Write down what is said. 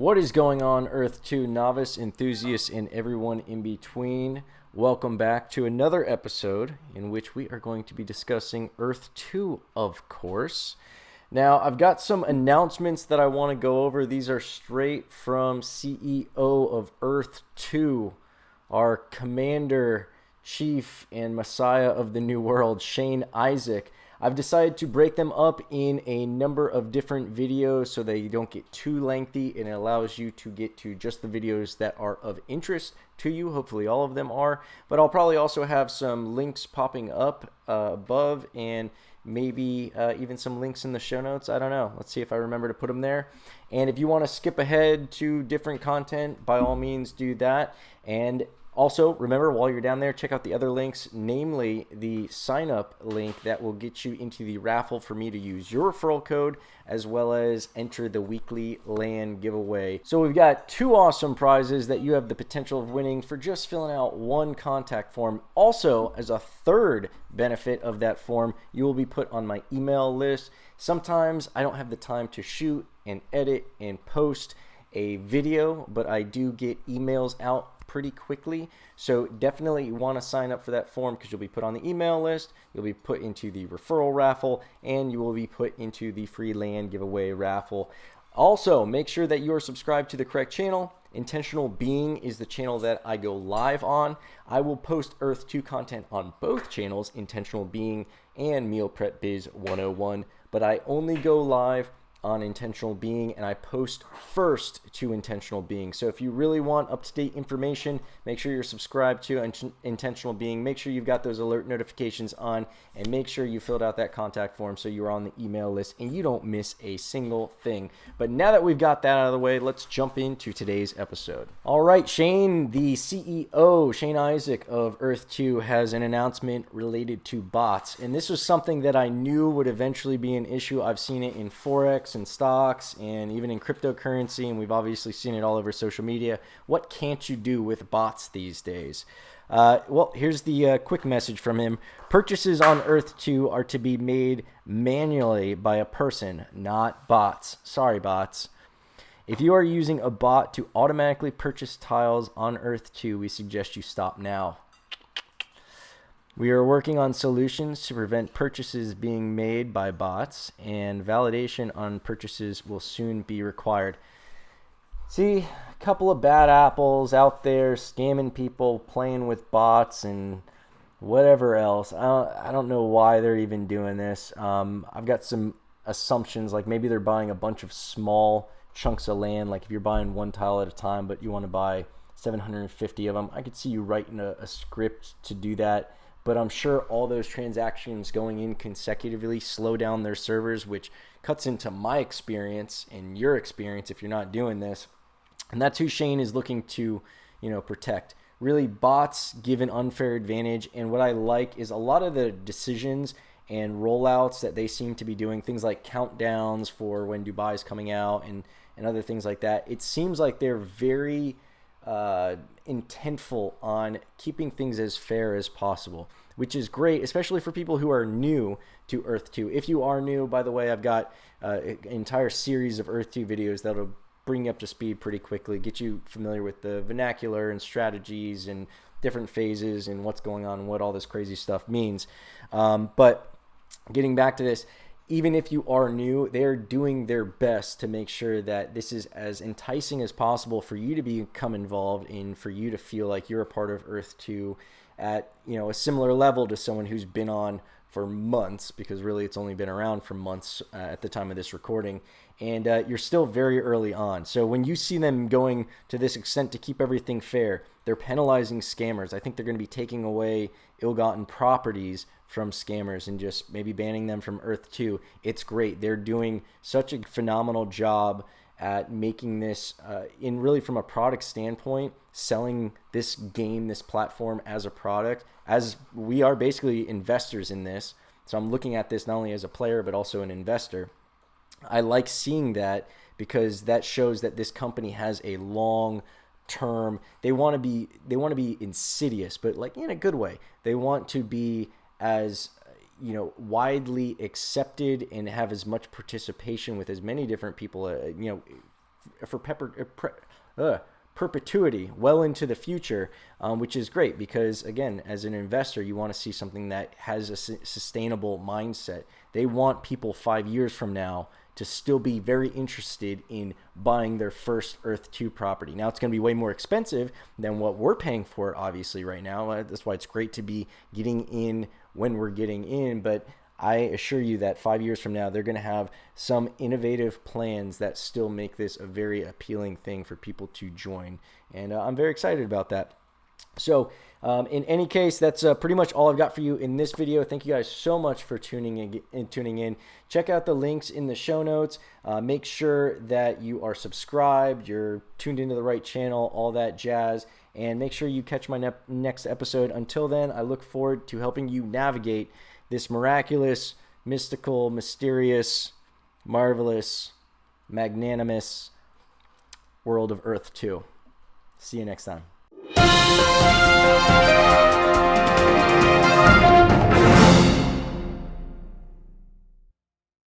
What is going on, Earth2 novice, enthusiasts, and everyone in between? Welcome back to another episode in which we are going to be discussing Earth2, of course. Now, I've got some announcements that I want to go over. These are straight from CEO of Earth2, our commander, chief, and messiah of the new world, Shane Isaac. I've decided to break them up in a number of different videos so they don't get too lengthy, and it allows you to get to just the videos that are of interest to you. Hopefully all of them are, but I'll probably also have some links popping up above, and maybe even some links in the show notes. I don't know. Let's see if I remember to put them there. And if you want to skip ahead to different content, by all means do that. And also, remember, while you're down there, check out the other links, namely the sign-up link that will get you into the raffle for me to use your referral code, as well as enter the weekly LAN giveaway. So we've got two awesome prizes that you have the potential of winning for just filling out one contact form. Also, as a third benefit of that form, you will be put on my email list. Sometimes I don't have the time to shoot and edit and post a video, but I do get emails out pretty quickly, so definitely you want to sign up for that form because you'll be put on the email list, you'll be put into the referral raffle, and you will be put into the free LAN giveaway raffle. Also, make sure that you are subscribed to the correct channel. Intentional Being is the channel that I go live on. I will post Earth2 content on both channels, Intentional Being and Meal Prep Biz 101, but I only go live on Intentional Being, and I post first to Intentional Being. So if you really want up-to-date information, make sure you're subscribed to Intentional Being. Make sure you've got those alert notifications on, and make sure you filled out that contact form so you're on the email list and you don't miss a single thing. But now that we've got that out of the way, let's jump into today's episode. All right, Shane, the CEO, Shane Isaac of Earth2, has an announcement related to bots, and this was something that I knew would eventually be an issue. I've seen it in Forex and stocks and even in cryptocurrency, and we've obviously seen it all over social media. What can't you do with bots these days? Well, here's the quick message from him. Purchases on Earth2 are to be made manually by a person, not bots. Sorry, bots. If you are using a bot to automatically purchase tiles on Earth2, we suggest you stop now. We are working on solutions to prevent purchases being made by bots, and validation on purchases will soon be required. See, a couple of bad apples out there scamming people, playing with bots, and whatever else. I don't know why they're even doing this. I've got some assumptions, like maybe they're buying a bunch of small chunks of land, like if you're buying one tile at a time, but you want to buy 750 of them. I could see you writing a script to do that. But I'm sure all those transactions going in consecutively slow down their servers, which cuts into my experience and your experience if you're not doing this. And that's who Shane is looking to, protect. Really, bots give an unfair advantage. And what I like is a lot of the decisions and rollouts that they seem to be doing, things like countdowns for when Dubai is coming out and other things like that. It seems like they're very intentful on keeping things as fair as possible, which is great, especially for people who are new to Earth2. If you are new, by the way, I've got an entire series of Earth2 videos that'll bring you up to speed pretty quickly, get you familiar with the vernacular and strategies and different phases and what's going on and what all this crazy stuff means. But getting back to this, even if you are new, they're doing their best to make sure that this is as enticing as possible for you to become involved in, for you to feel like you're a part of Earth2 at a similar level to someone who's been on for months, because really it's only been around for months at the time of this recording, and you're still very early on. So when you see them going to this extent to keep everything fair, they're penalizing scammers. I think they're going to be taking away ill-gotten properties from scammers and just maybe banning them from Earth2. It's great. They're doing such a phenomenal job at making this, in really from a product standpoint, selling this game, this platform as a product, as we are basically investors in this. So I'm looking at this not only as a player, but also an investor. I like seeing that because that shows that this company has a long term. They want to be insidious, but like in a good way. They want to be as widely accepted and have as much participation with as many different people, perpetuity, well into the future, which is great because, again, as an investor, you want to see something that has a sustainable mindset. They want people 5 years from now to still be very interested in buying their first Earth 2 property. Now, it's going to be way more expensive than what we're paying for, obviously, right now. That's why it's great to be getting in when we're getting in, but I assure you that 5 years from now, they're going to have some innovative plans that still make this a very appealing thing for people to join. And I'm very excited about that. So in any case, that's pretty much all I've got for you in this video. Thank you guys so much for tuning in. Check out the links in the show notes. Make sure that you are subscribed, you're tuned into the right channel, all that jazz. And make sure you catch my next episode. Until then, I look forward to helping you navigate this miraculous, mystical, mysterious, marvelous, magnanimous world of Earth 2. See you next time.